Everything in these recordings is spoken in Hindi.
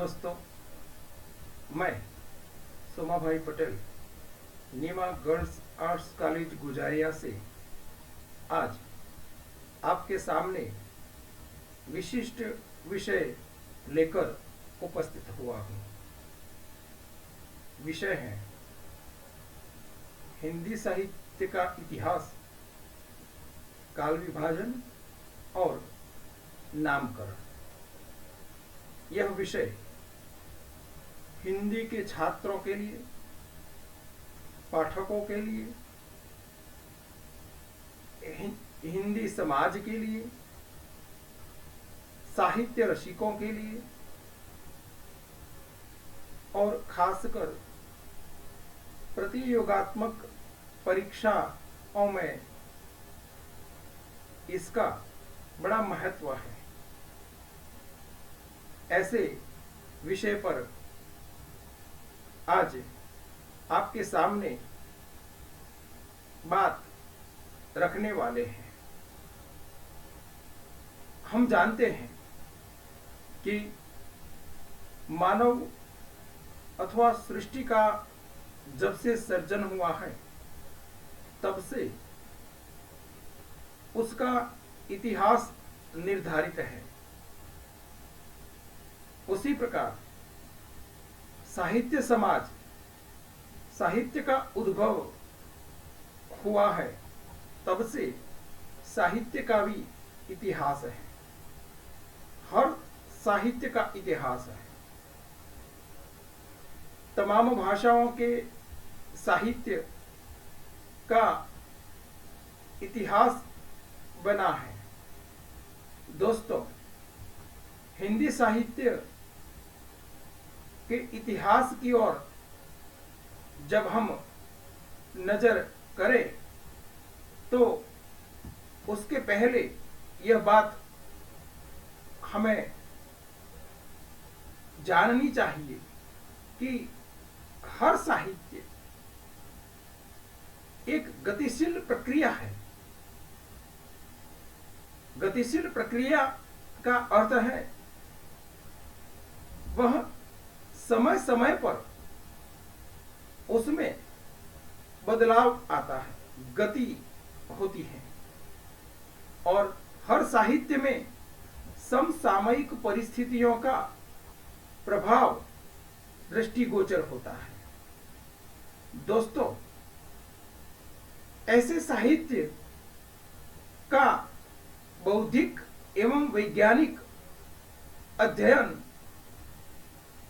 दोस्तों, मैं सोमा भाई पटेल नीमा गर्ल्स आर्ट्स कॉलेज गुजारिया से आज आपके सामने विशिष्ट विषय लेकर उपस्थित हुआ हूँ। विषय है हिंदी साहित्य का इतिहास, काल विभाजन और नामकरण। यह विषय हिंदी के छात्रों के लिए, पाठकों के लिए, हिंदी समाज के लिए, साहित्य रसिकों के लिए और खासकर प्रतियोगात्मक परीक्षाओं में इसका बड़ा महत्व है। ऐसे विषय पर आज आपके सामने बात रखने वाले हैं। हम जानते हैं कि मानव अथवा सृष्टि का जब से सर्जन हुआ है तब से उसका इतिहास निर्धारित है। उसी प्रकार साहित्य समाज, साहित्य का उद्भव हुआ है तब से साहित्य का भी इतिहास है। हर साहित्य का इतिहास है। तमाम भाषाओं के साहित्य का इतिहास बना है। दोस्तों, हिंदी साहित्य के इतिहास की ओर जब हम नजर करें तो उसके पहले यह बात हमें जाननी चाहिए कि हर साहित्य एक गतिशील प्रक्रिया है। गतिशील प्रक्रिया का अर्थ है वह समय समय पर उसमें बदलाव आता है, गति होती है और हर साहित्य में समसामयिक परिस्थितियों का प्रभाव दृष्टिगोचर होता है। दोस्तों, ऐसे साहित्य का बौद्धिक एवं वैज्ञानिक अध्ययन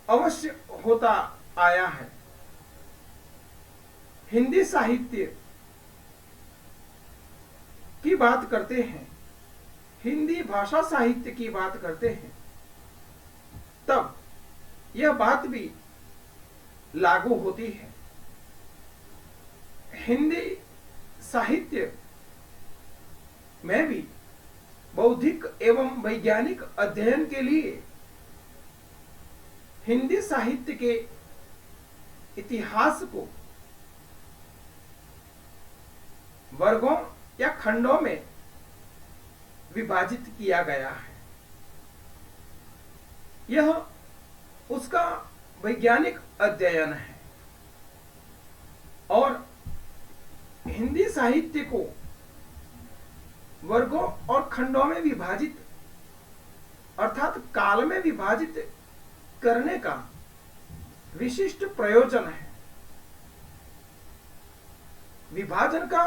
अवश्य होता आया है। हिंदी साहित्य की बात करते हैं, हिंदी भाषा साहित्य की बात करते हैं, तब यह बात भी लागू होती है। हिंदी साहित्य में भी बौद्धिक एवं वैज्ञानिक अध्ययन के लिए हिंदी साहित्य के इतिहास को वर्गों या खंडों में विभाजित किया गया है। यह उसका वैज्ञानिक अध्ययन है और हिंदी साहित्य को वर्गों और खंडों में विभाजित अर्थात काल में विभाजित करने का विशिष्ट प्रयोजन है। विभाजन का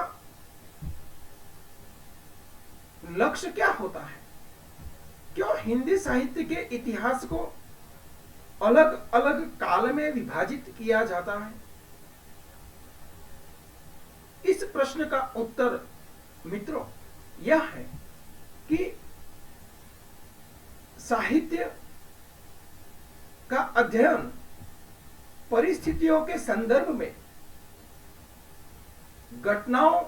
लक्ष्य क्या होता है? क्यों हिंदी साहित्य के इतिहास को अलग अलग काल में विभाजित किया जाता है? इस प्रश्न का उत्तर मित्रों यह है कि साहित्य का अध्ययन परिस्थितियों के संदर्भ में घटनाओं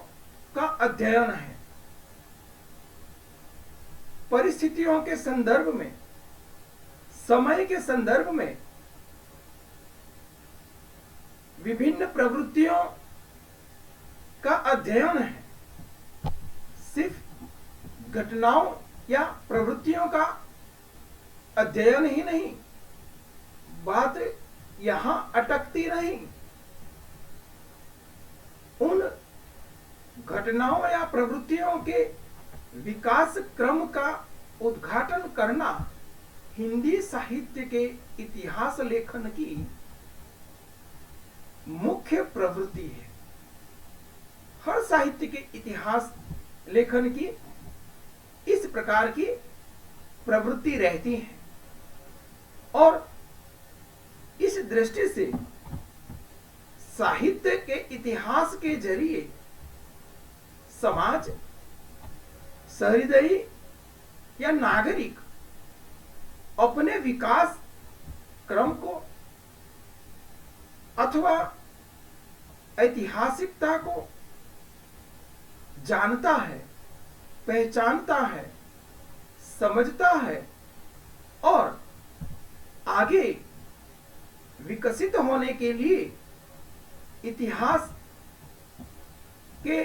का अध्ययन है। परिस्थितियों के संदर्भ में, समय के संदर्भ में विभिन्न प्रवृत्तियों का अध्ययन है। सिर्फ घटनाओं या प्रवृत्तियों का अध्ययन ही नहीं, बात यहां अटकती नहीं। उन घटनाओं या प्रवृत्तियों के विकास क्रम का उद्घाटन करना हिंदी साहित्य के इतिहास लेखन की मुख्य प्रवृत्ति है। हर साहित्य के इतिहास लेखन की इस प्रकार की प्रवृत्ति रहती है और इस दृष्टि से साहित्य के इतिहास के जरिए समाज, सहृदयी या नागरिक अपने विकास क्रम को अथवा ऐतिहासिकता को जानता है, पहचानता है, समझता है और आगे विकसित होने के लिए इतिहास के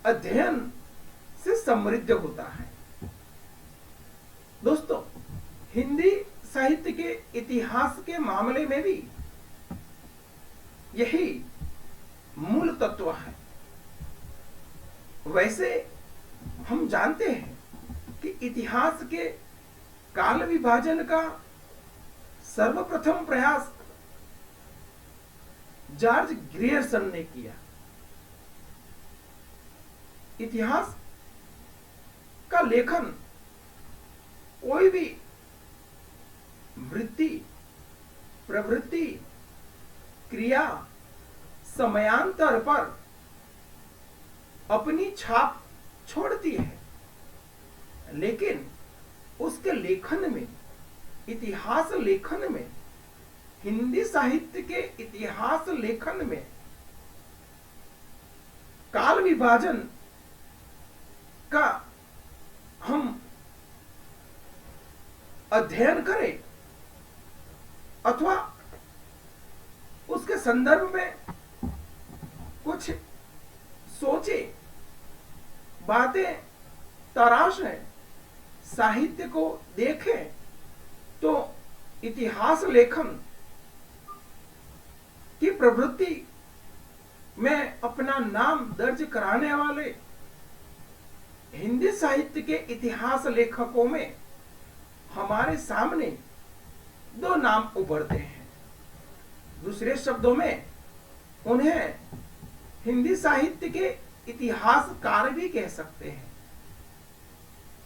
अध्ययन से समृद्ध होता है। दोस्तों, हिंदी साहित्य के इतिहास के मामले में भी यही मूल तत्व है। वैसे हम जानते हैं कि इतिहास के काल विभाजन का सर्वप्रथम प्रयास जॉर्ज ग्रियर्सन ने किया। इतिहास का लेखन कोई भी वृत्ति, प्रवृत्ति, क्रिया समयांतर पर अपनी छाप छोड़ती है, लेकिन उसके लेखन में, इतिहास लेखन में, हिंदी साहित्य के इतिहास लेखन में काल विभाजन का हम अध्ययन करें अथवा उसके संदर्भ में कुछ सोचे, बातें तराशें, साहित्य को देखें, तो इतिहास लेखन की प्रवृत्ति में अपना नाम दर्ज कराने वाले हिंदी साहित्य के इतिहास लेखकों में हमारे सामने दो नाम उभरते हैं। दूसरे शब्दों में उन्हें हिंदी साहित्य के इतिहासकार भी कह सकते हैं।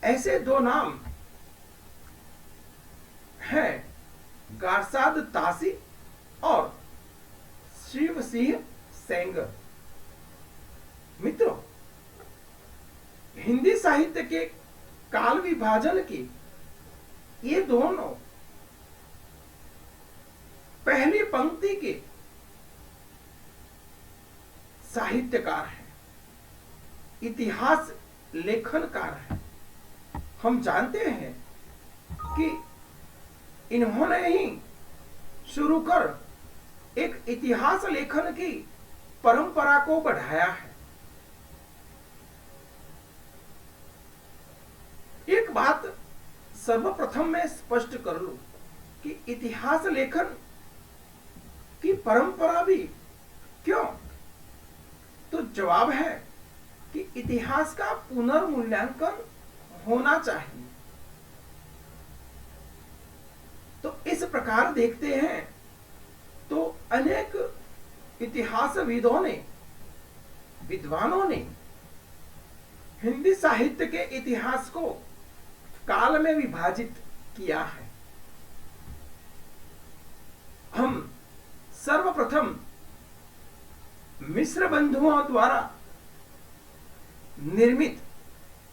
ऐसे दो नाम हैं गारसाद तासी और शिव सिंह सेंगर। मित्रों, हिंदी साहित्य के काल विभाजन की ये दोनों पहली पंक्ति के साहित्यकार हैं, इतिहास लेखनकार हैं। हम जानते हैं कि इन्होंने ही शुरू कर एक इतिहास लेखन की परंपरा को बढ़ाया है। एक बात सर्वप्रथम मैं स्पष्ट कर लूं कि इतिहास लेखन की परंपरा भी क्यों? तो जवाब है कि इतिहास का पुनर्मूल्यांकन होना चाहिए। तो इस प्रकार देखते हैं तो अनेक इतिहासविदों ने, विद्वानों ने हिंदी साहित्य के इतिहास को काल में विभाजित किया है। हम सर्वप्रथम मिश्र बंधुओं द्वारा निर्मित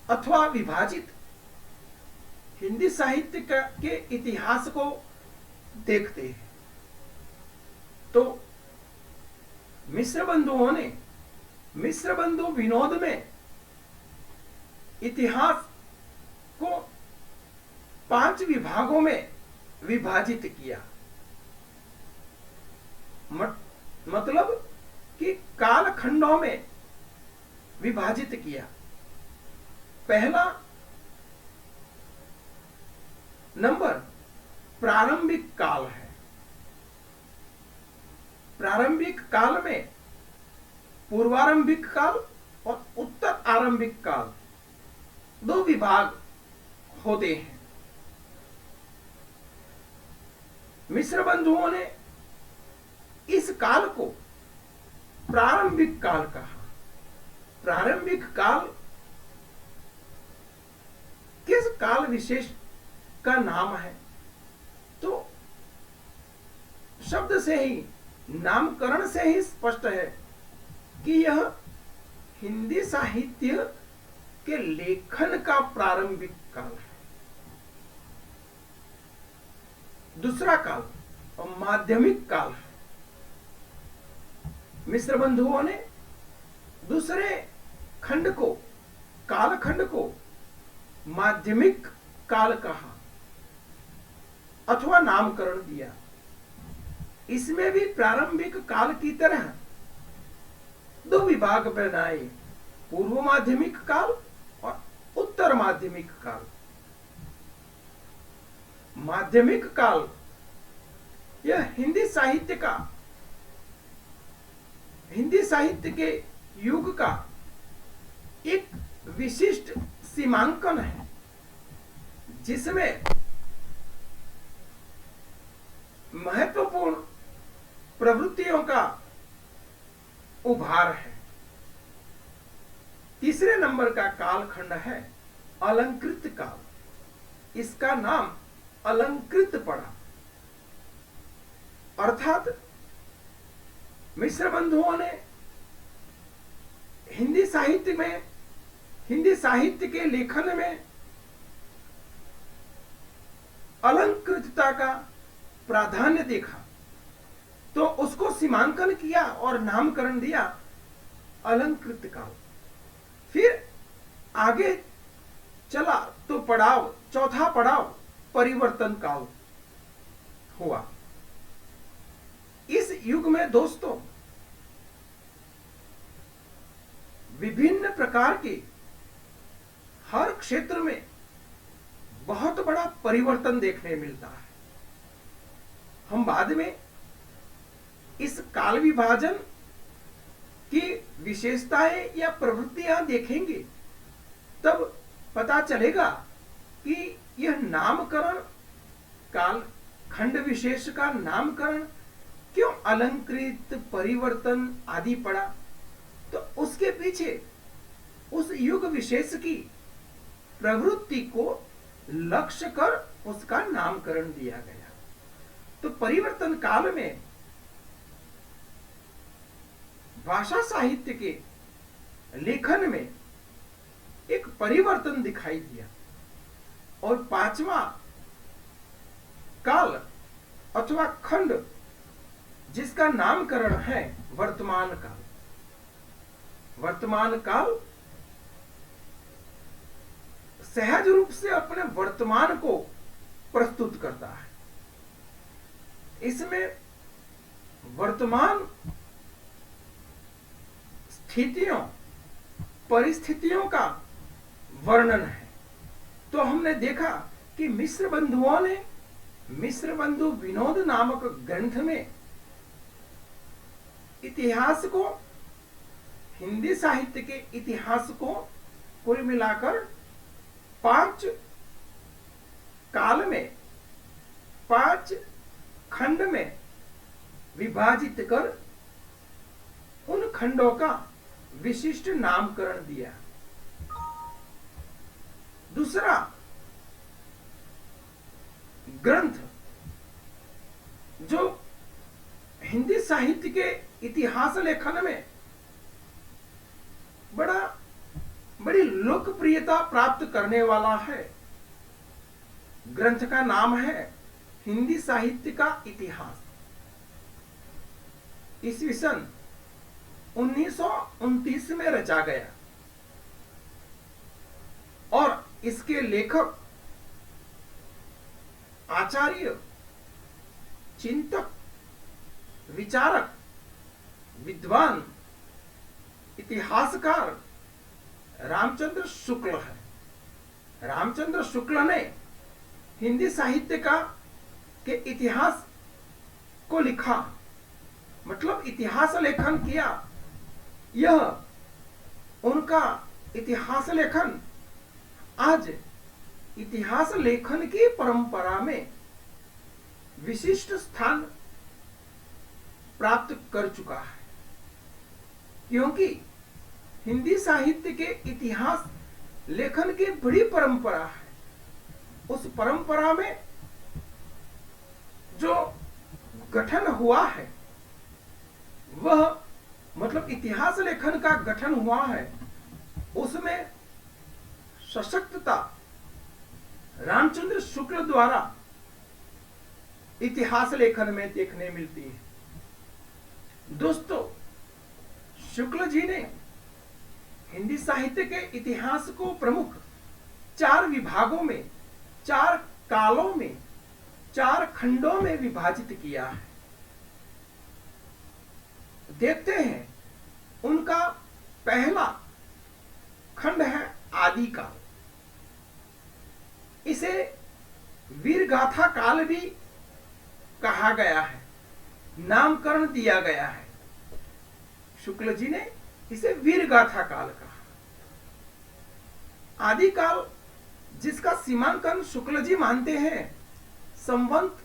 अथवा विभाजित हिंदी साहित्य के इतिहास को देखते हैं। तो मिश्र बंधुओं ने मिश्र बंधु विनोद में इतिहास को 5 विभागों में विभाजित किया। मतलब कि कालखंडों में विभाजित किया। पहला नंबर प्रारंभिक काल है, प्रारंभिक काल में पूर्वारंभिक काल और उत्तर आरंभिक काल दो विभाग होते हैं। मिश्र बंधुओं ने इस काल को प्रारंभिक काल कहा। प्रारंभिक काल किस काल विशेष का नाम है? तो शब्द से ही, नामकरण से ही स्पष्ट है कि यह हिंदी साहित्य के लेखन का प्रारंभिक काल है। दूसरा काल और माध्यमिक काल है। मिश्र बंधुओं ने दूसरे खंड को, कालखंड को माध्यमिक काल कहा अथवा नामकरण दिया। इसमें भी प्रारंभिक काल की तरह दो विभाग बनाए, पूर्व माध्यमिक काल और उत्तर माध्यमिक काल। माध्यमिक काल यह हिंदी साहित्य के युग का एक विशिष्ट सीमांकन है, जिसमें महत्वपूर्ण प्रवृत्तियों का उभार है। तीसरे नंबर का कालखंड है अलंकृत काल। इसका नाम अलंकृत पड़ा, अर्थात मिश्र बंधुओं ने हिंदी साहित्य के लेखन में अलंकृतता का प्राधान्य देखा, तो उसको सीमांकन किया और नामकरण दिया अलंकृत काल। फिर आगे चला तो चौथा पड़ाव परिवर्तन काल हुआ। इस युग में दोस्तों विभिन्न प्रकार के हर क्षेत्र में बहुत बड़ा परिवर्तन देखने मिलता है। हम बाद में इस काल विभाजन की विशेषताएं या प्रवृत्तियां देखेंगे, तब पता चलेगा कि यह नामकरण, काल खंड विशेष का नामकरण क्यों अलंकृत, परिवर्तन आदि पड़ा। तो उसके पीछे उस युग विशेष की प्रवृत्ति को लक्ष्य कर उसका नामकरण दिया गया। तो परिवर्तन काल में भाषा साहित्य के लेखन में एक परिवर्तन दिखाई दिया। और पांचवा काल अथवा खंड, जिसका नामकरण है वर्तमान काल। वर्तमान काल सहज रूप से अपने वर्तमान को प्रस्तुत करता है। इसमें वर्तमान स्थितियों, परिस्थितियों का वर्णन है। तो हमने देखा कि मिश्र बंधुओं ने मिश्र बंधु विनोद नामक ग्रंथ में इतिहास को, हिंदी साहित्य के इतिहास को कुल मिलाकर 5 काल में, 5 खंड में विभाजित कर उन खंडों का विशिष्ट नामकरण दिया। दूसरा ग्रंथ जो हिंदी साहित्य के इतिहास लेखन में बड़ी लोकप्रियता प्राप्त करने वाला है, ग्रंथ का नाम है हिंदी साहित्य का इतिहास। ईस्वी सन 1929 में रचा गया और इसके लेखक आचार्य, चिंतक, विचारक, विद्वान, इतिहासकार रामचंद्र शुक्ल है। रामचंद्र शुक्ल ने हिंदी साहित्य के इतिहास को लिखा मतलब इतिहास लेखन किया। यह उनका इतिहास लेखन आज इतिहास लेखन की परंपरा में विशिष्ट स्थान प्राप्त कर चुका है, क्योंकि हिंदी साहित्य के इतिहास लेखन की बड़ी परंपरा है। उस परंपरा में जो गठन हुआ है, वह मतलब इतिहास लेखन का गठन हुआ है, उसमें सशक्तता रामचंद्र शुक्ल द्वारा इतिहास लेखन में देखने मिलती है। दोस्तों, शुक्ल जी ने हिंदी साहित्य के इतिहास को प्रमुख 4 विभागों में, 4 कालों में, 4 खंडों में विभाजित किया है। देखते हैं, उनका पहला खंड है आदिकाल। इसे वीरगाथा काल भी कहा गया है, नामकरण दिया गया है। शुक्ल जी ने इसे वीरगाथा काल कहा। आदिकाल, जिसका सीमांकन शुक्ल जी मानते हैं संवत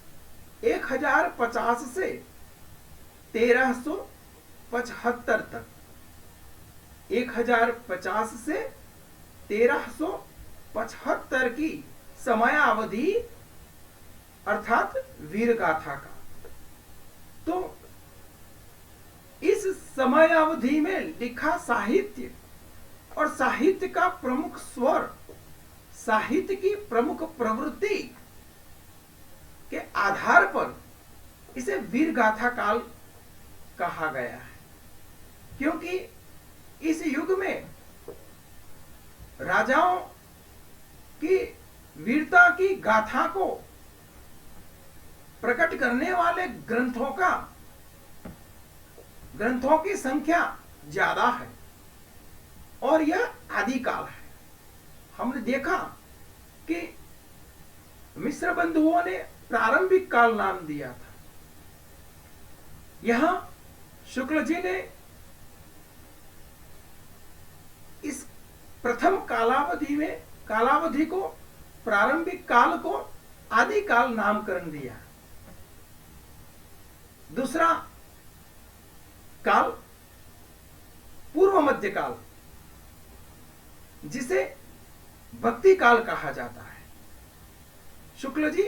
1050 से 1375 तक, 1050 से 1375 की समयावधि अर्थात वीरगाथा का। तो इस समयावधि में लिखा साहित्य और साहित्य का प्रमुख स्वर, साहित्य की प्रमुख प्रवृत्ति के आधार पर इसे वीरगाथा काल कहा गया है, क्योंकि इस युग में राजाओं की वीरता की गाथा को प्रकट करने वाले ग्रंथों की संख्या ज्यादा है, और यह आदिकाल है। हमने देखा कि मिश्र बंधुओं ने प्रारंभिक काल नाम दिया था। यहां शुक्ल जी ने इस प्रथम कालावधि को, प्रारंभिक काल को आदिकाल नामकरण दिया। दूसरा काल पूर्व मध्य काल, जिसे भक्ति काल कहा जाता है। शुक्ल जी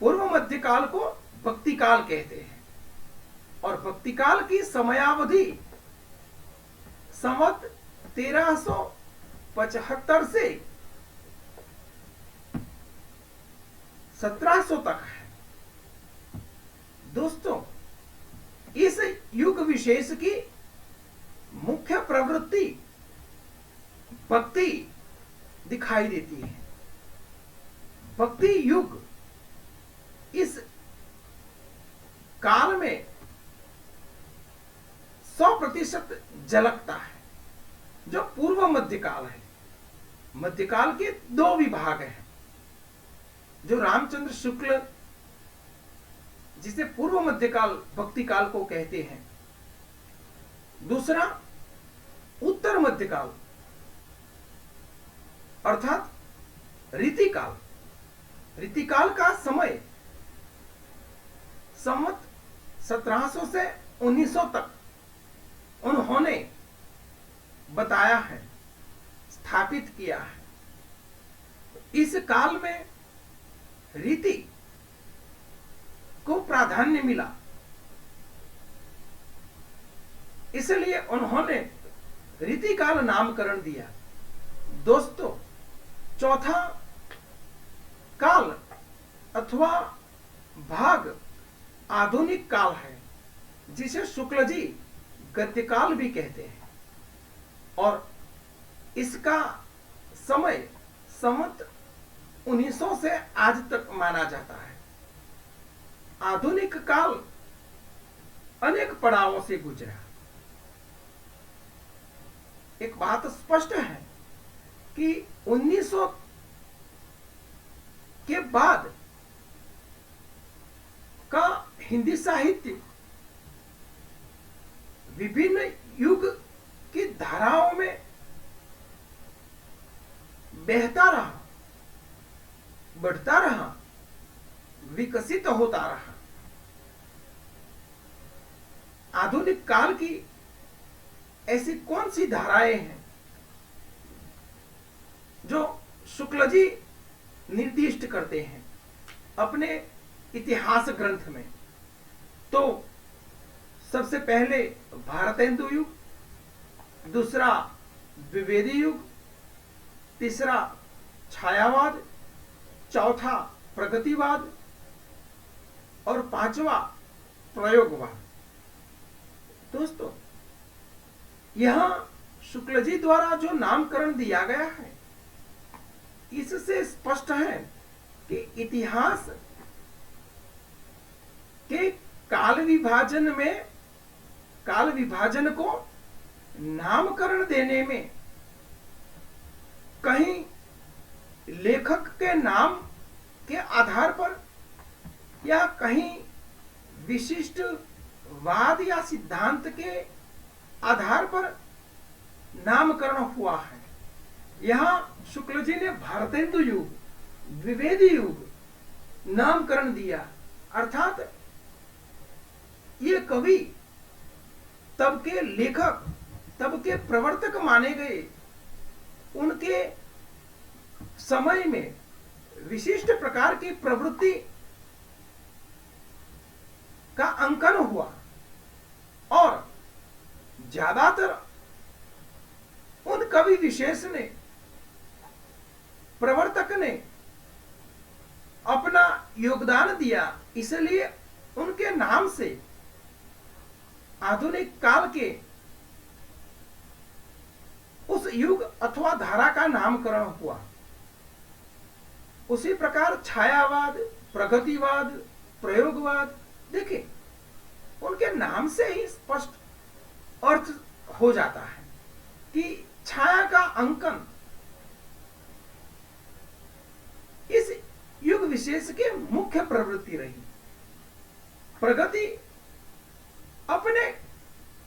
पूर्व मध्य काल को भक्ति काल कहते हैं, और भक्ति काल की समयावधि संवत 1375 से 1700 तक है। दोस्तों, इस युग विशेष की मुख्य प्रवृत्ति भक्ति दिखाई देती है। भक्ति युग इस काल में 100% झलकता है। जो पूर्व मध्यकाल है, मध्यकाल के 2 विभाग हैं। जो रामचंद्र शुक्ल, जिसे पूर्व मध्यकाल भक्ति काल को कहते हैं। दूसरा उत्तर मध्यकाल अर्थात रीतिकाल। रीतिकाल का समय संवत 1700 से 1900 तक उन्होंने बताया है, स्थापित किया है। इस काल में रीति को प्राधान्य मिला, इसलिए उन्होंने रीतिकाल नामकरण दिया। दोस्तों, चौथा काल अथवा भाग आधुनिक काल है, जिसे शुक्ल जी गद्यकाल भी कहते हैं, और इसका समय संवत 1900 से आज तक माना जाता है। आधुनिक काल अनेक पड़ावों से गुजरा। एक बात स्पष्ट है कि 1900 के बाद का हिंदी साहित्य विभिन्न युग की धाराओं में बहता रहा, बढ़ता रहा, विकसित होता रहा। आधुनिक काल की ऐसी कौन सी धाराएं हैं जो शुक्ल जी निर्दिष्ट करते हैं अपने इतिहास ग्रंथ में? तो सबसे पहले भारतेंदु युग, दूसरा द्विवेदी युग, तीसरा छायावाद, चौथा प्रगतिवाद और पांचवा प्रयोगवाद। दोस्तों, यहां शुक्ल जी द्वारा जो नामकरण दिया गया है, इससे स्पष्ट है कि इतिहास के काल विभाजन को नामकरण देने में कहीं लेखक के नाम के आधार पर या कहीं विशिष्ट वाद या सिद्धांत के आधार पर नामकरण हुआ है। यहां शुक्ल जी ने भारतेंदु युग, द्विवेदी युग नामकरण दिया, अर्थात ये कवि तब के लेखक, तब के प्रवर्तक माने गए। उनके समय में विशिष्ट प्रकार की प्रवृत्ति का अंकन हुआ और ज्यादातर उन कवि विशेष ने, प्रवर्तक ने अपना योगदान दिया, इसलिए उनके नाम से आधुनिक काल के उस युग अथवा धारा का नामकरण हुआ। उसी प्रकार छायावाद, प्रगतिवाद, प्रयोगवाद, देखिए उनके नाम से ही स्पष्ट अर्थ हो जाता है कि छाया का अंकन इस युग विशेष के मुख्य प्रवृत्ति रही। प्रगति अपने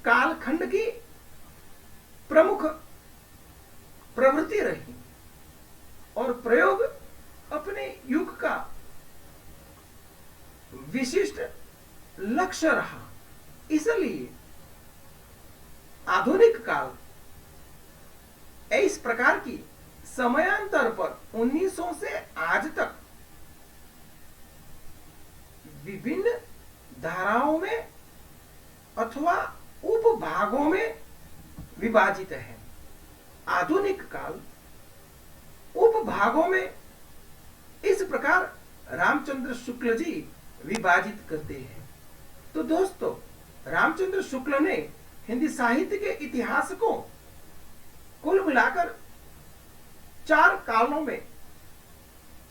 कालखंड की प्रमुख प्रवृत्ति रही और प्रयोग अपने युग का विशिष्ट लक्ष्य रहा। इसलिए आधुनिक काल इस प्रकार की समयांतर पर 1900 से आज तक विभिन्न धाराओं में अथवा उपभागों में विभाजित है। आधुनिक काल उपभागों में इस प्रकार रामचंद्र शुक्ल जी विभाजित करते हैं। तो दोस्तों, रामचंद्र शुक्ल ने हिंदी साहित्य के इतिहास को कुल मिलाकर 4 कालों में,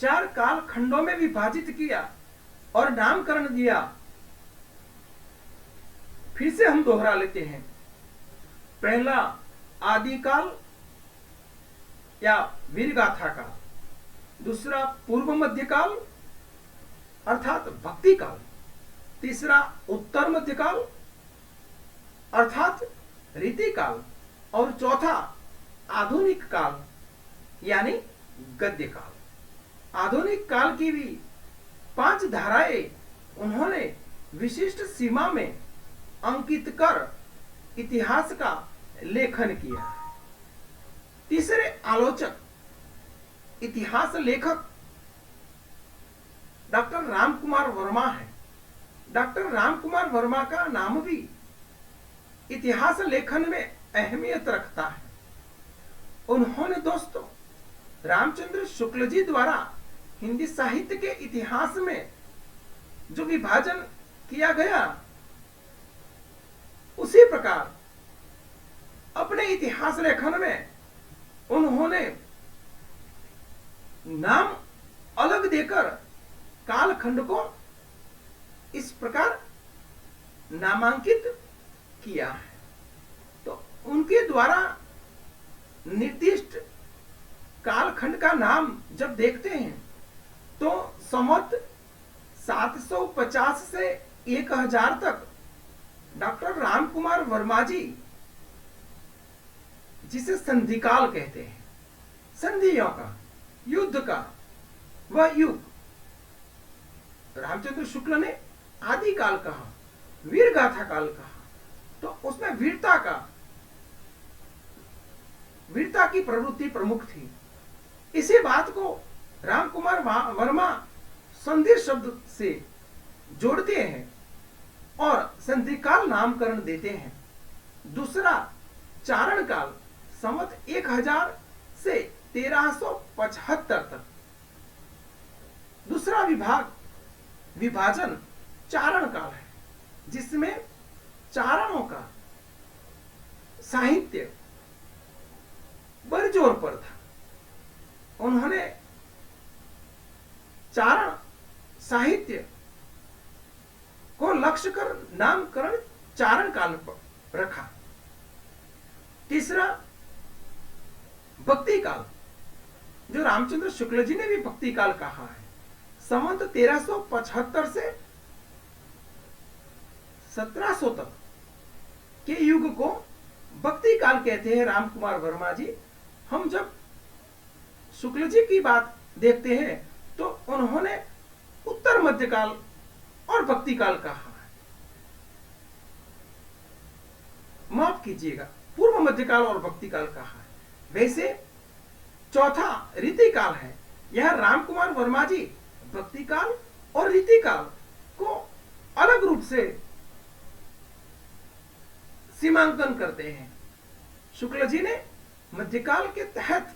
4 काल खंडों में विभाजित किया और नामकरण दिया। फिर से हम दोहरा लेते हैं। पहला आदिकाल या वीरगाथा काल, दूसरा पूर्व मध्यकाल अर्थात भक्ति काल, तीसरा उत्तर मध्यकाल अर्थात रीति काल और चौथा आधुनिक काल यानी गद्य काल। आधुनिक काल की भी 5 धाराएं उन्होंने विशिष्ट सीमा में अंकित कर इतिहास का लेखन किया। तीसरे आलोचक, इतिहास लेखक डॉक्टर रामकुमार वर्मा है। डॉक्टर रामकुमार वर्मा का नाम भी इतिहास लेखन में अहमियत रखता है। उन्होंने दोस्तों रामचंद्र शुक्ल जी द्वारा हिंदी साहित्य के इतिहास में जो विभाजन किया गया, उसी प्रकार अपने इतिहास लेखन में उन्होंने नाम अलग देकर कालखंड को इस प्रकार नामांकित किया है। तो उनके द्वारा निर्दिष्ट कालखंड का नाम जब देखते हैं तो संवत 750 से 1000 तक डॉक्टर राम कुमार वर्मा जी, जिसे संधिकाल कहते हैं, संधियों का, युद्ध का वह युग, रामचंद्र शुक्ल ने आदि काल कहा, वीर गाथा काल कहा, तो उसमें वीरता की प्रवृत्ति प्रमुख थी। इसी बात को राम कुमार वर्मा संधि शब्द से जोड़ते हैं और संधिकाल नामकरण देते हैं। दूसरा चारण काल संवत 1000 से 1375 तक। दूसरा विभाजन चारण काल है, जिसमें चारणों का साहित्य बड़े जोर पर था। उन्होंने चारण साहित्य को लक्ष्य कर नामकरण चारण काल पर रखा। तीसरा भक्ति काल, जो रामचंद्र शुक्ल जी ने भी भक्ति काल कहा है, संवत 1375 से 1700 तक के युग को भक्ति काल कहते हैं राम कुमार वर्मा जी। हम जब शुक्ल जी की बात देखते हैं तो उन्होंने उत्तर मध्यकाल और भक्ति काल कहा है, माफ कीजिएगा, पूर्व मध्यकाल और भक्ति काल कहा है। वैसे चौथा रीति काल है। यह राम कुमार वर्मा जी भक्ति काल और रीति काल को अलग रूप से सीमांकन करते हैं। शुक्ल जी ने मध्यकाल के तहत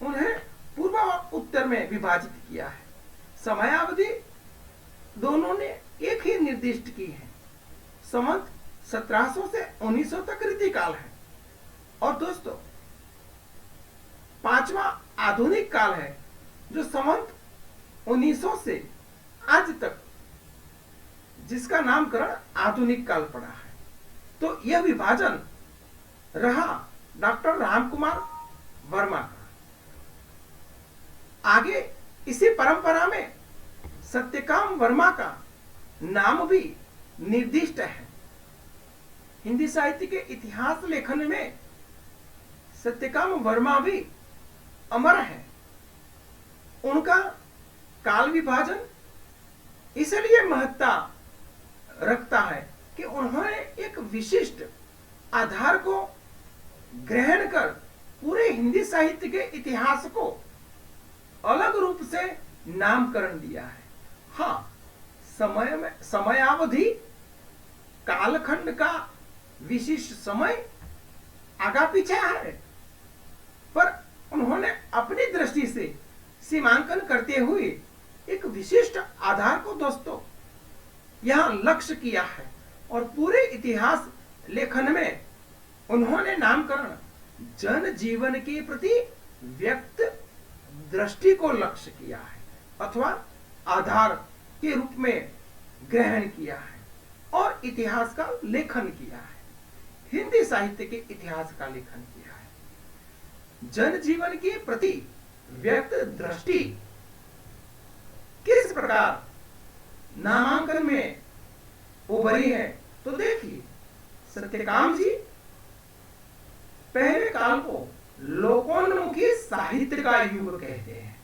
उन्हें पूर्व और उत्तर में विभाजित किया है। समयावधि दोनों ने एक ही निर्दिष्ट की है। संवत 1700 से 1900 तक रीति काल है। और दोस्तों, पांचवा आधुनिक काल है, जो संवत 1900 से आज तक, जिसका नामकरण आधुनिक काल पड़ा है। तो यह विभाजन रहा डॉक्टर राम कुमार वर्मा का। आगे इसी परंपरा में सत्यकाम वर्मा का नाम भी निर्दिष्ट है। हिंदी साहित्य के इतिहास लेखन में सत्यकाम वर्मा भी अमर है। उनका काल विभाजन इसलिए महत्ता रखता है कि उन्होंने एक विशिष्ट आधार को ग्रहण कर पूरे हिंदी साहित्य के इतिहास को अलग रूप से नामकरण दिया है। हाँ, समयावधि कालखंड का विशिष्ट समय आगा पीछे है, पर उन्होंने अपनी दृष्टि से सीमांकन करते हुए एक विशिष्ट आधार को दोस्तों यहां लक्ष्य किया है। और पूरे इतिहास लेखन में उन्होंने नामकरण जन जीवन के प्रति व्यक्त दृष्टि को लक्ष्य किया है अथवा आधार के रूप में ग्रहण किया है और इतिहास का लेखन किया है। हिंदी साहित्य के इतिहास का लेखन किया है। जन जीवन के प्रति व्यक्त दृष्टि किस प्रकार नामांकन में उभरी है, तो देखिए, सत्यकाम जी पहले काल को लोकोन्मुखी साहित्य का युग कहते हैं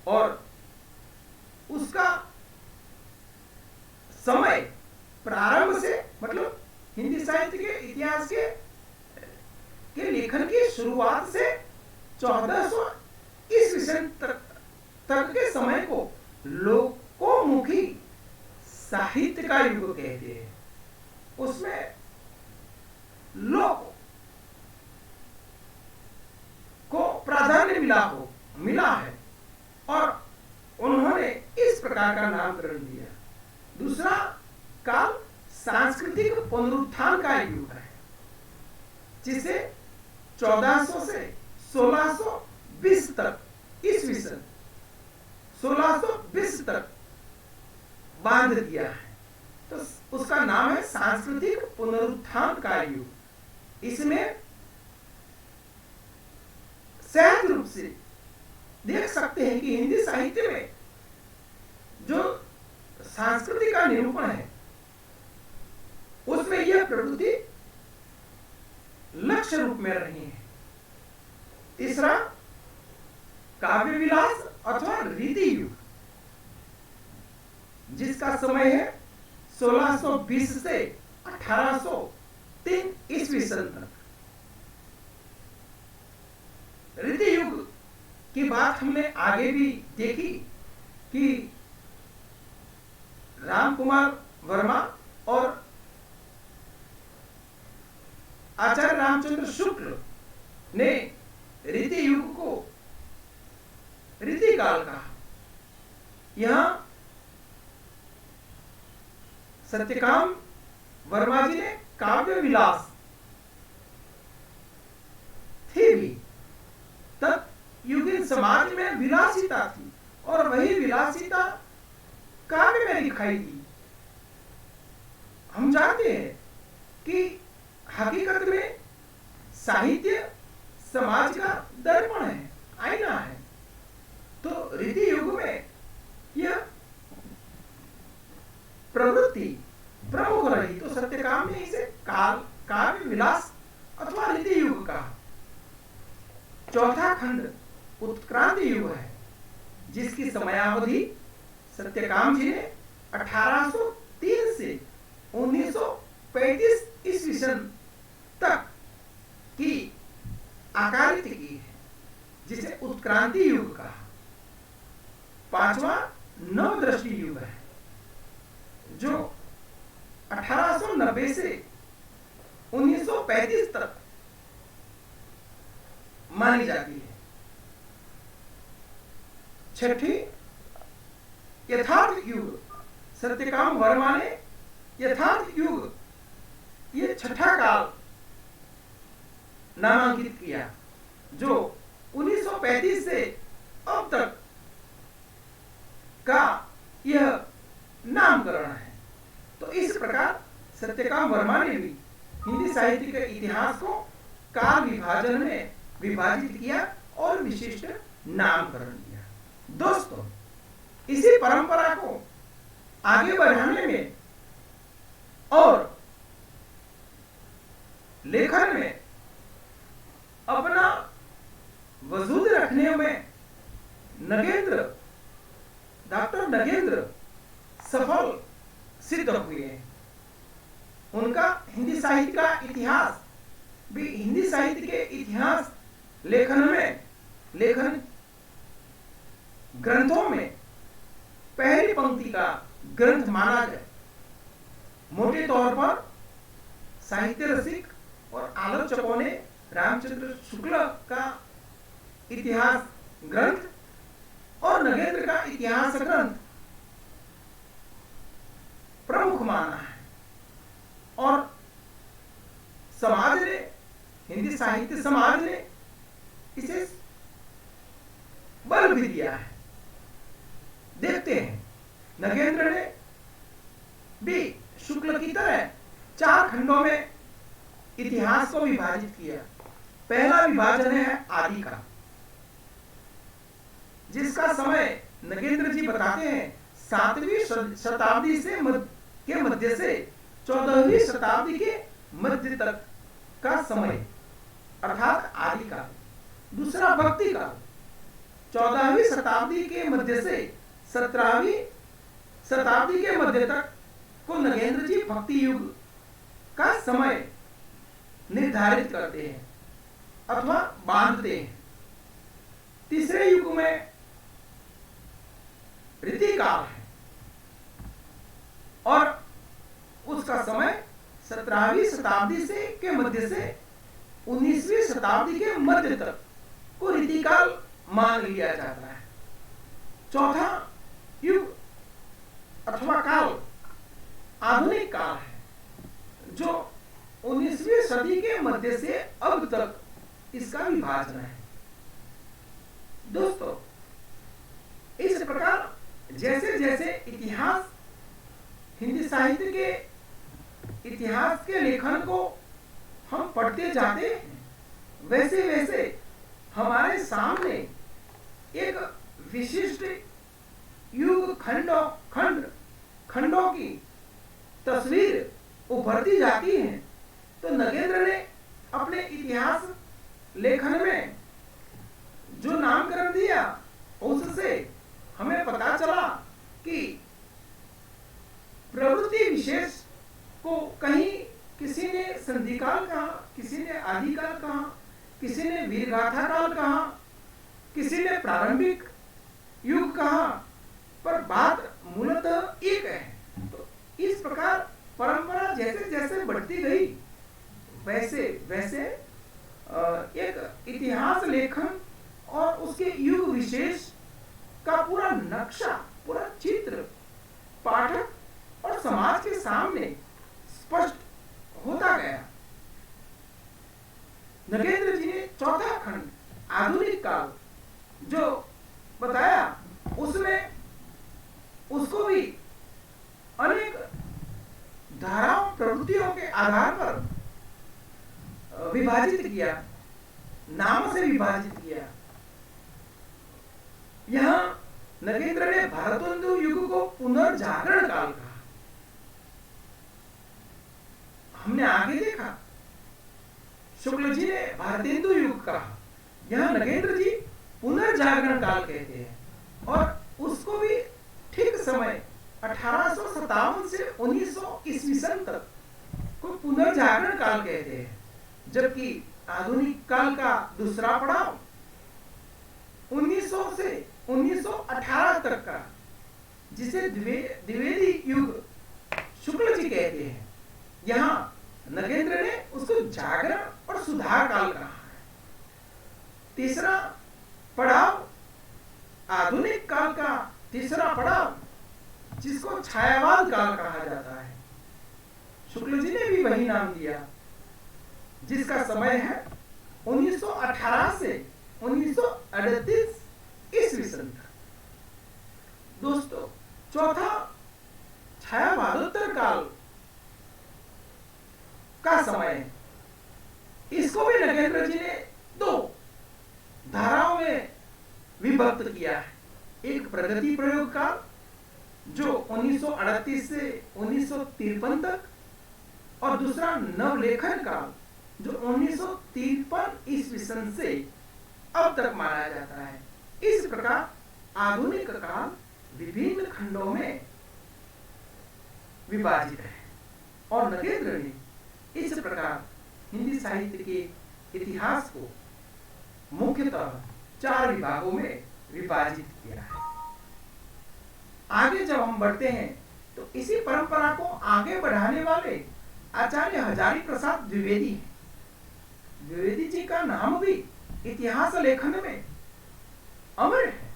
और उसका समय प्रारंभ से, मतलब हिंदी साहित्य के इतिहास के लेखन की शुरुआत से 1400 ईस्वी तक के समय को लोकोन्मुखी साहित्य का युग कहते हैं। उसमें लोक को प्राधान्य मिला है और उन्होंने इस प्रकार का नामकरण दिया। दूसरा काल सांस्कृतिक पुनरुत्थान का युग है, जिसे 1400 से 1620 तक ईस्वी सन 1620 तक बांध दिया है। तो उसका नाम है सांस्कृतिक पुनरुत्थान का युग। इसमें सहज रूप से देख सकते हैं कि हिंदी साहित्य में जो संस्कृति का निरूपण है उसमें यह प्रवृत्ति लक्ष्य रूप में रही है। तीसरा, काव्य विलास अथवा रीति युग, जिसका समय है 1620 से 1803 ईस्वी सन तक। रीति युग की बात हमने आगे भी देखी कि राम कुमार वर्मा और आचार्य रामचंद्र शुक्ल ने रीति युग को रीति काल कहा। यहां सत्यकाम वर्मा जी ने काव्य विलास थी भी, तब युगीन समाज में विलासिता थी और वही विलासिता काव्य में दिखाई दी। हम जानते हैं कि हकीकत में साहित्य समाज का दर्पण है, आईना है। तो रीति युग में यह प्रवृत्ति प्रमुख रही, तो सत्यकाम ने इसे काव्य विलास अथवा रीति युग कहा। चौथा खंड उत्क्रांति युग है, जिसकी समयावधि सत्यकाम जी ने 1803 से 1935 ईस्वी सन तक की आकारित की है, जिसे उत्क्रांति युग कहा। पांचवा नवदृष्टि युग है, जो 1890 से 1935 तक मानी जाती है। छठी, यथार्थ युग, सत्यकाम वर्मा ने यथार्थ युग ये छठा काल नामांकित किया, जो 1935 से अब तक का यह नामकरण है। तो इस प्रकार सत्यकाम वर्मा ने भी हिंदी साहित्य के इतिहास को काल विभाजन में विभाजित किया और विशिष्ट नामकरण दिया। दोस्तों, इसी परंपरा को आगे बढ़ाने में और लेखन में अपना वजूद रखने में डॉक्टर नगेंद्र सफल सिद्ध हुए हैं। उनका हिंदी साहित्य का इतिहास भी हिंदी साहित्य के इतिहास लेखन ग्रंथों में पहली पंक्ति का ग्रंथ माना जाए। मोटे तौर पर साहित्य रसिक और आलोचकों ने रामचंद्र शुक्ल का इतिहास ग्रंथ और नगेंद्र का इतिहास ग्रंथ प्रमुख माना है, और समाज ने, हिंदी साहित्य समाज ने इसे बल भी दिया है। देखते हैं, नगेंद्र ने भी शुक्ल की तरह 4 खंडों में इतिहास को विभाजित किया। पहला विभाजन है आदि का, जिसका समय नगेंद्र जी बताते हैं 7वीं शताब्दी से मध्य से 14वीं शताब्दी के मध्य तक का समय, अर्थात आदि का। दूसरा भक्ति का, 14वीं शताब्दी के मध्य से 17वीं शताब्दी के मध्य तक को नगेंद्र जी भक्ति युग का समय निर्धारित करते हैं अथवा बांधते हैं। तीसरे युग में रीति काल है और उसका समय 17वीं शताब्दी से के मध्य से 19वीं शताब्दी के मध्य तक को रीति काल मान लिया जाता है। चौथा युग अथवा काल आधुनिक काल है, जो 19वीं सदी के मध्य से अब तक इसका विभाजन है। दोस्तों, इस प्रकार जैसे जैसे इतिहास, हिंदी साहित्य के इतिहास के लेखन को हम पढ़ते जाते हैं, वैसे वैसे हमारे सामने एक विशिष्ट युग खंडों की तस्वीर उभरती जाती हैं, तो नगेंद्र ने अपने इतिहास लेखन में जो नामकरण दिया उससे हमें पता चला कि प्रवृत्ति विशेष को कहीं किसी ने संधिकाल कहा, किसी ने आदिकाल कहा, किसी ने वीरगाथा काल कहा, किसी ने प्रारंभिक युग कहा, पर बात मूलतः एक है। तो इस प्रकार परंपरा जैसे जैसे बढ़ती गई वैसे वैसे एक इतिहास लेखन और उसके युग विशेष का पूरा नक्शा, पूरा चित्र पाठक और समाज के सामने स्पष्ट होता गया। नगेंद्र जी ने चौथा खंड आधुनिक काल जो बताया, उसमें उसको भी अनेक धाराओं प्रवृत्तियों के आधार पर विभाजित किया, नाम से विभाजित किया। यहां नगेंद्र ने भारतेंदु युग को पुनर्जागरण काल कहा। हमने आगे देखा शुक्ल जी ने भारतेंदु युग कहा, यहां नगेंद्र जी पुनर्जागरण काल कहते हैं, और उसको भी ठीक समय 1857 से 1900 ईस्वी सन तक को पुनर्जागरण काल कहते हैं। जबकि आधुनिक काल का दूसरा पड़ाव 1900 से 1918 तक का, जिसे द्विवेदी युग शुक्ल जी कहते हैं, यहां नगेंद्र ने उसको जागरण और सुधार काल कहा है। तीसरा पड़ाव आधुनिक काल का तीसरा पड़ाव, जिसको छायावाद काल कहा जाता है, शुक्ल जी ने भी वही नाम दिया, जिसका समय है 1918 से 1938 ईस्वी सन तक। दोस्तों, चौथा छायावादोत्तर काल का समय है। इसको भी नगेंद्र जी ने दो धाराओं में विभक्त किया है। एक प्रगति प्रयोग काल जो 1938 से 1953 तक, और दूसरा नवलेखन काल जो 1953 ईस्वी सन से अब तक माना जाता है। इस प्रकार आधुनिक काल विभिन्न खंडों में विभाजित है, और नगेंद्र ने इस प्रकार हिंदी साहित्य के इतिहास को मुख्यतः 4 विभागों में विभाजित किया है। आगे जब हम बढ़ते हैं तो इसी परंपरा को आगे बढ़ाने वाले आचार्य हजारी प्रसाद द्विवेदी हैं। द्विवेदी जी का नाम भी इतिहास लेखन में अमर है।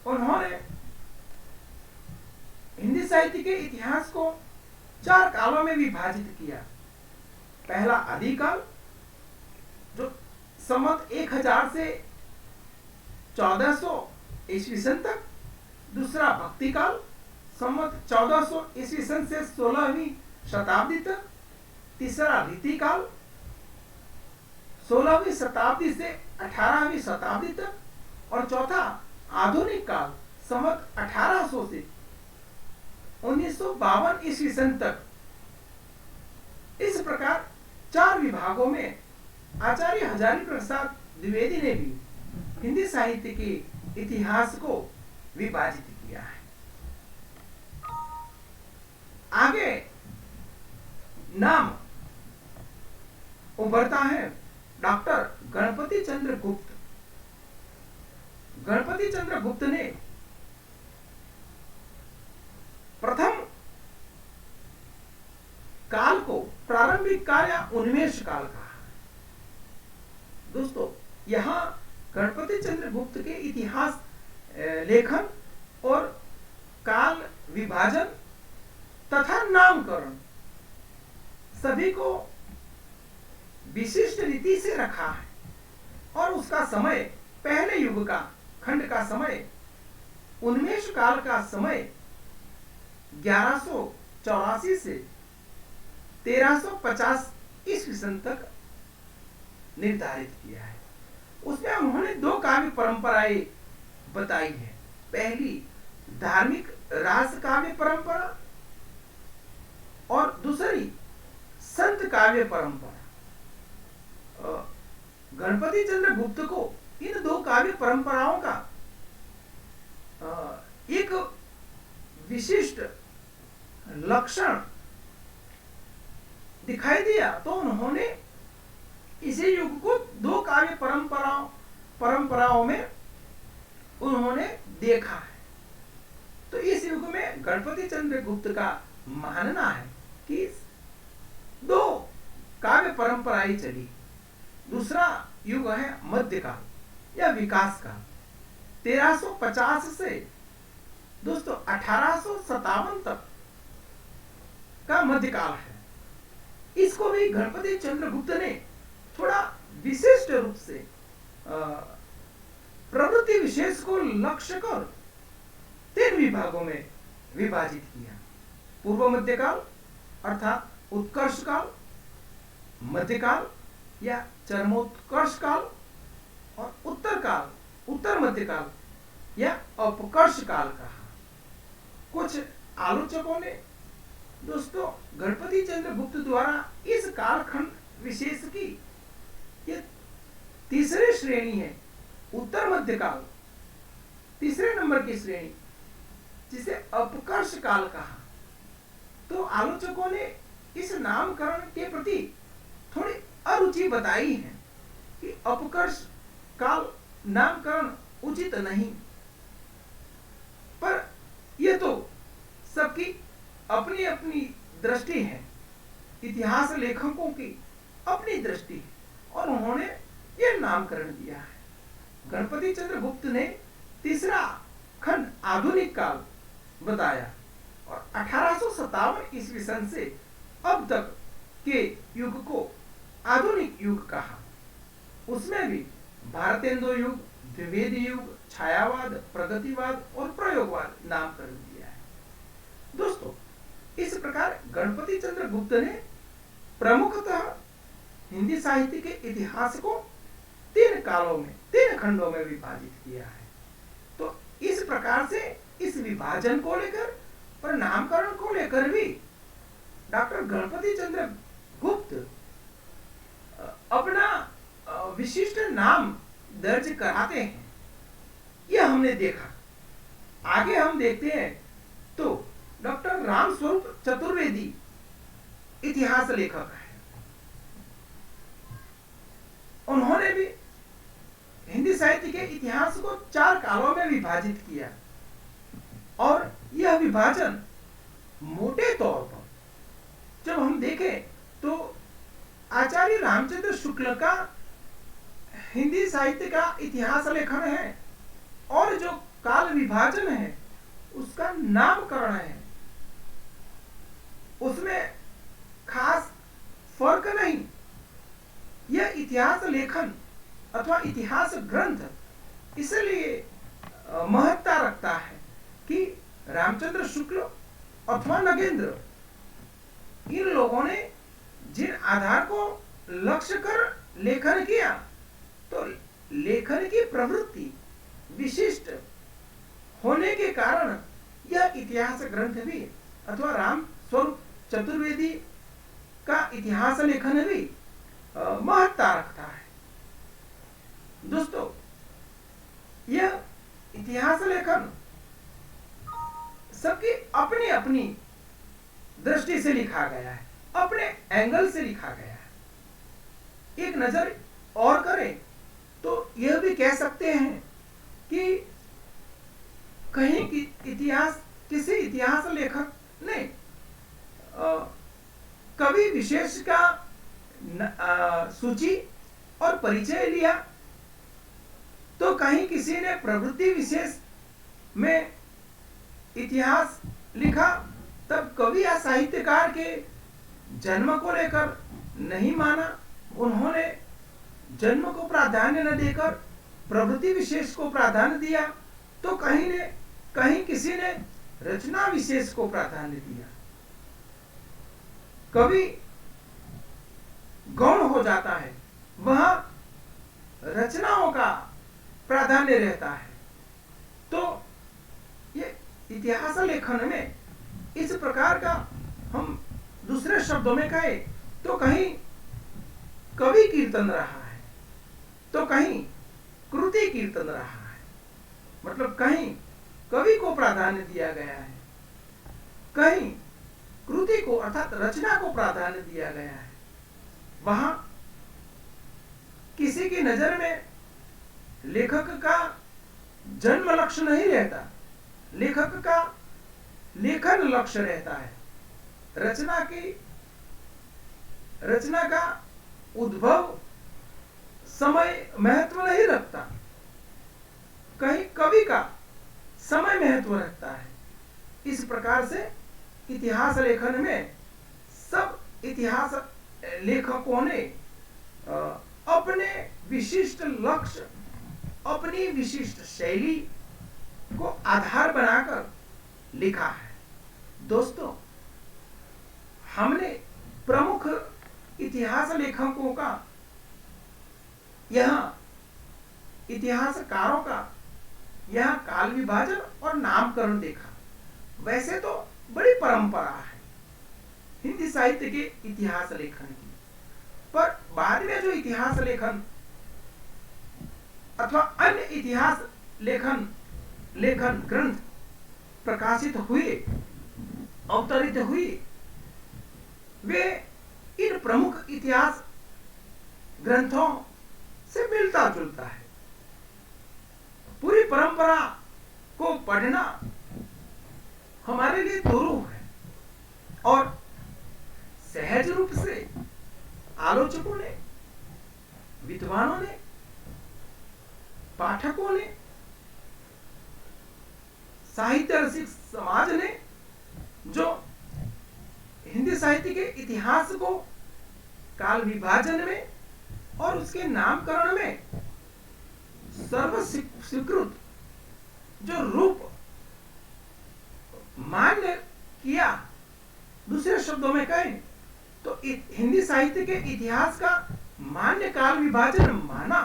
उन्होंने हिंदी साहित्य के इतिहास को 4 कालों में विभाजित किया। पहला आदिकाल जो संवत 1000 से 1400 ईस्वी सन तक, दूसरा भक्ति काल संवत 1400 ईस्वी सन से 16वीं शताब्दी तक, तीसरा रीति काल 16वीं शताब्दी से 18वीं शताब्दी तक, और चौथा आधुनिक काल संवत 1800 से 1952 ईस्वी सन तक। इस प्रकार 4 विभागों में आचार्य हजारी प्रसाद द्विवेदी ने भी हिंदी साहित्य के इतिहास को विभाजित किया है। आगे नाम उभरता है डॉक्टर गणपति चंद्र गुप्त। गणपति चंद्र गुप्त ने प्रथम काल को प्रारंभिक काल या उन्मेष काल कहा। दोस्तों, यहां गणपति चंद्र गुप्त के इतिहास लेखन और काल विभाजन तथा नामकरण सभी को विशिष्ट रीति से रखा है, और उसका समय, पहले युग का खंड का समय, उन्मेष काल का समय 1184 से 1350 ईस्वी सन तक निर्धारित किया है। उसमें उन्होंने 2 काव्य परंपराएं बताई है। पहली धार्मिक रास काव्य परंपरा, और दूसरी संत काव्य परंपरा। गणपति चंद्र गुप्त को इन दो काव्य परंपराओं का एक विशिष्ट लक्षण दिखाई दिया, तो उन्होंने इसी युग को दो काव्य परंपराओं में उन्होंने देखा है। तो इस युग में गणपति चंद्र गुप्त का मानना है कि दो काव्य परंपराएं चली। दूसरा युग है मध्यकाल या विकास काल, 1350 से दोस्तों 1857 तक का मध्यकाल है। इसको भी गणपति चंद्रगुप्त ने थोड़ा विशिष्ट रूप से प्रवृत्ति विशेष को लक्ष्य कर 3 विभागों में विभाजित किया। पूर्व मध्यकाल अर्थात उत्कर्ष काल, मध्यकाल या चरमोत्कर्ष काल, और उत्तर काल, उत्तर मध्यकाल या अपकर्ष काल कहा। कुछ आलोचकों ने दोस्तों गणपति चंद्रगुप्त द्वारा इस कालखंड विशेष की ये तीसरी श्रेणी है, उत्तर मध्यकाल, तीसरे नंबर की श्रेणी, जिसे अपकर्ष काल कहा। तो आलोचकों ने इस नामकरण के प्रति थोड़ी अरुचि बताई है कि अपकर्ष काल नामकरण उचित नहीं, पर यह तो सबकी अपनी अपनी दृष्टि है, इतिहास लेखकों की अपनी दृष्टि है, और उन्होंने यह नामकरण दिया है। गणपति चंद्रगुप्त ने तीसरा खंड आधुनिक काल बताया और 1857 ईस्वी सन से अब तक के युग को आधुनिक युग कहा। उसमें भी भारतेंदु युग, द्विवेदी युग, छायावाद, प्रगतिवाद और प्रयोगवाद नामकरण दिया है। दोस्तों इस प्रकार गणपति चंद्रगुप्त ने प्रमुखतः हिंदी साहित्य के इतिहास को 3 कालों में, 3 खंडों में विभाजित किया है। तो इस प्रकार से इस विभाजन को लेकर और नामकरण को लेकर भी डॉक्टर गणपति चंद्र गुप्त अपना विशिष्ट नाम दर्ज कराते हैं, यह हमने देखा। आगे हम देखते हैं तो डॉक्टर रामस्वरूप चतुर्वेदी इतिहास लेखक है। उन्होंने भी हिंदी साहित्य के इतिहास को 4 कालों में विभाजित किया, और यह विभाजन मोटे तौर पर जब हम देखें तो आचार्य रामचंद्र शुक्ल का हिंदी साहित्य का इतिहास लेखन है, और जो काल विभाजन है उसका नामकरण है, उसमें खास फर्क नहीं। यह इतिहास लेखन अथवा इतिहास ग्रंथ इसलिए महत्ता रखता है कि रामचंद्र शुक्ल अथवा नगेंद्र, इन लोगों ने जिन आधार को लक्ष्य कर लेखन किया, तो लेखन की प्रवृत्ति विशिष्ट होने के कारण यह इतिहास ग्रंथ भी अथवा राम स्वरूप चतुर्वेदी का इतिहास लेखन भी महत्ता रखता है। दोस्तों यह इतिहास लेखन सबकी अपनी अपनी दृष्टि से लिखा गया है, अपने एंगल से लिखा गया है। एक नजर और करें तो यह भी कह सकते हैं कि कहीं की किसी इतिहास लेखक ने कवि विशेष का सूची और परिचय लिया, तो कहीं किसी ने प्रवृत्ति विशेष में इतिहास लिखा, तब कवि या साहित्यकार के जन्म को लेकर नहीं माना, उन्होंने जन्म को प्राधान्य न देकर प्रवृत्ति विशेष को प्राधान्य दिया, तो कहीं किसी ने रचना विशेष को प्राधान्य दिया। कवि गौण हो जाता है, वहां रचनाओं का प्राधान्य रहता है। तो ये इतिहास लेखन में इस प्रकार का, हम दूसरे शब्दों में कहें तो कहीं कवि कीर्तन रहा है, तो कहीं कृति कीर्तन रहा है। मतलब कहीं कवि को प्राधान्य दिया गया है, कहीं कृति को अर्थात रचना को प्राधान्य दिया गया है। वहां किसी की नजर में लेखक का जन्म लक्ष्य नहीं रहता, लेखक का लेखन लक्ष्य रहता है। रचना का उद्भव समय महत्व नहीं रखता, कहीं कवि का समय महत्व रखता है। इस प्रकार से इतिहास लेखन में सब इतिहास लेखकों ने अपने विशिष्ट लक्ष्य, अपनी विशिष्ट शैली को आधार बनाकर लिखा है। दोस्तों, हमने प्रमुख इतिहास लेखकों का, यहाँ इतिहासकारों का यहाँ काल विभाजन और नामकरण देखा। वैसे तो बड़ी परंपरा है हिंदी साहित्य के इतिहास लेखन की, पर बाद में जो इतिहास लेखन अथवा अन्य इतिहास लेखन ग्रंथ प्रकाशित हुए, अवतरित हुए, वे इन प्रमुख इतिहास ग्रंथों से मिलता जुलता है। पूरी परंपरा को पढ़ना हमारे लिए दुरूह है और सहज रूप से आलोचकों ने, विद्वानों ने, पाठकों ने, साहित्य रसिक समाज ने जो हिंदी साहित्य के इतिहास को काल विभाजन में और उसके नामकरण में सर्व स्वीकृत जो रूप मान्य किया, दूसरे शब्दों में कहें तो हिंदी साहित्य के इतिहास का मान्य काल विभाजन माना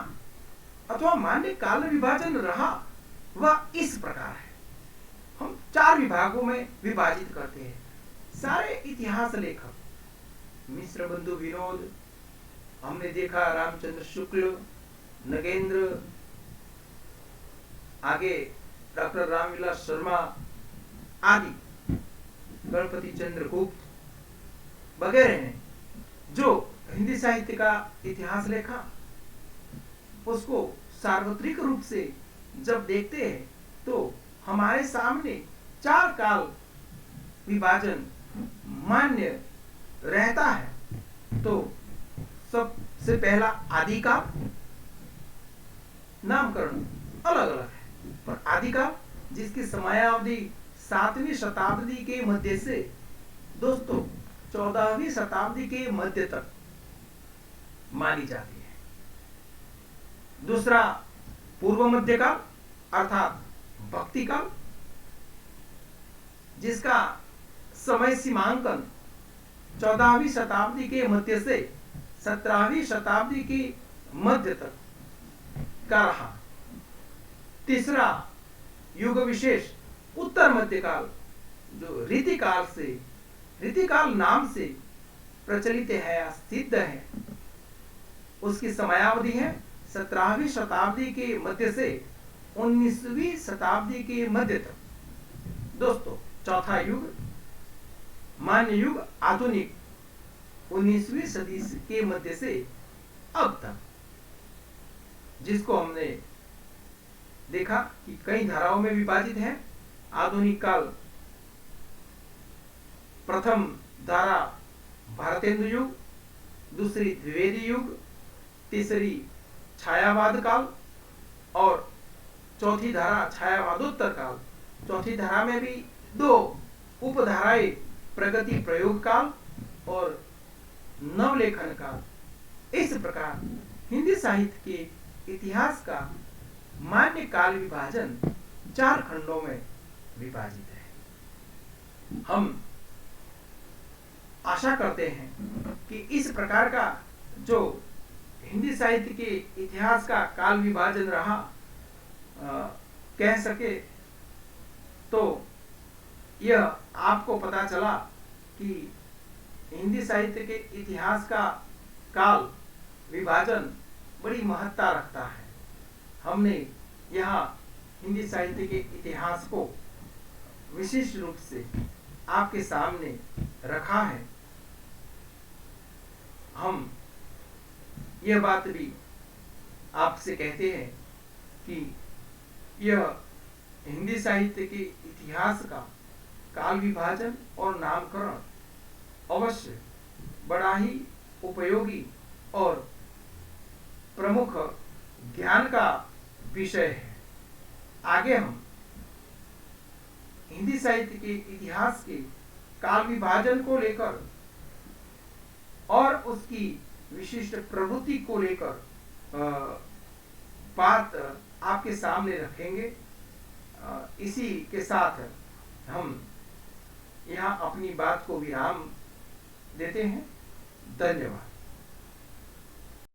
अथवा मान्य काल विभाजन रहा, वह इस प्रकार है। हम 4 विभागों में विभाजित करते हैं। सारे इतिहास लेखक, मिश्र बंधु विनोद, हमने देखा रामचंद्र शुक्ल, नगेंद्र, आगे डॉक्टर रामविलास शर्मा आदि, गणपति चंद्र गुप्त वगैरह ने जो हिंदी साहित्य का इतिहास लिखा, उसको सार्वत्रिक रूप से जब देखते हैं तो हमारे सामने 4 काल विभाजन मान्य रहता है। तो सबसे पहला आदिकाल, नामकरण अलग अलग है, पर आदिकाल जिसकी समयावधि 7वीं शताब्दी के मध्य से दोस्तों 14वीं शताब्दी के मध्य तक मानी जाती है। दूसरा पूर्व मध्यकाल अर्थात भक्ति काल, जिसका समय सीमांकन 14वीं शताब्दी के मध्य से 17वीं शताब्दी की मध्य तक का रहा। तीसरा युग विशेष उत्तर मध्यकाल, जो रीतिकाल नाम से प्रचलित है या सिद्ध है, उसकी समयावधि है 17वीं शताब्दी के मध्य से 19वीं शताब्दी के मध्य तक। दोस्तों, चौथा युग मान्य युग आधुनिक 19वीं सदी के मध्य से अब तक, जिसको हमने देखा कि कई धाराओं में विभाजित है। आधुनिक काल, प्रथम धारा भारतेंदु युग, दूसरी द्विवेदी युग, तीसरी छायावाद काल और चौथी धारा छायावादोत्तर काल। चौथी धारा में भी 2 उपधाराएं, प्रगति प्रयोग काल और नवलेखन काल। इस प्रकार हिंदी साहित्य के इतिहास का मान्य काल विभाजन 4 खंडों में विभाजित है। हम आशा करते हैं कि इस प्रकार का जो हिंदी साहित्य के इतिहास का काल विभाजन रहा, कह सके तो यह आपको पता चला कि हिंदी साहित्य के इतिहास का काल विभाजन बड़ी महत्ता रखता है। हमने यहाँ हिंदी साहित्य के इतिहास को विशिष्ट रूप से आपके सामने रखा है। हम यह बात भी आपसे कहते हैं कि यह हिंदी साहित्य के इतिहास का काल विभाजन और नामकरण अवश्य बड़ा ही उपयोगी और प्रमुख ज्ञान का विषय है। आगे हम हिंदी साहित्य के इतिहास के काल विभाजन को लेकर और उसकी विशिष्ट प्रवृत्ति को लेकर बात आपके सामने रखेंगे। इसी के साथ हम यहाँ अपनी बात को विराम देते हैं। धन्यवाद।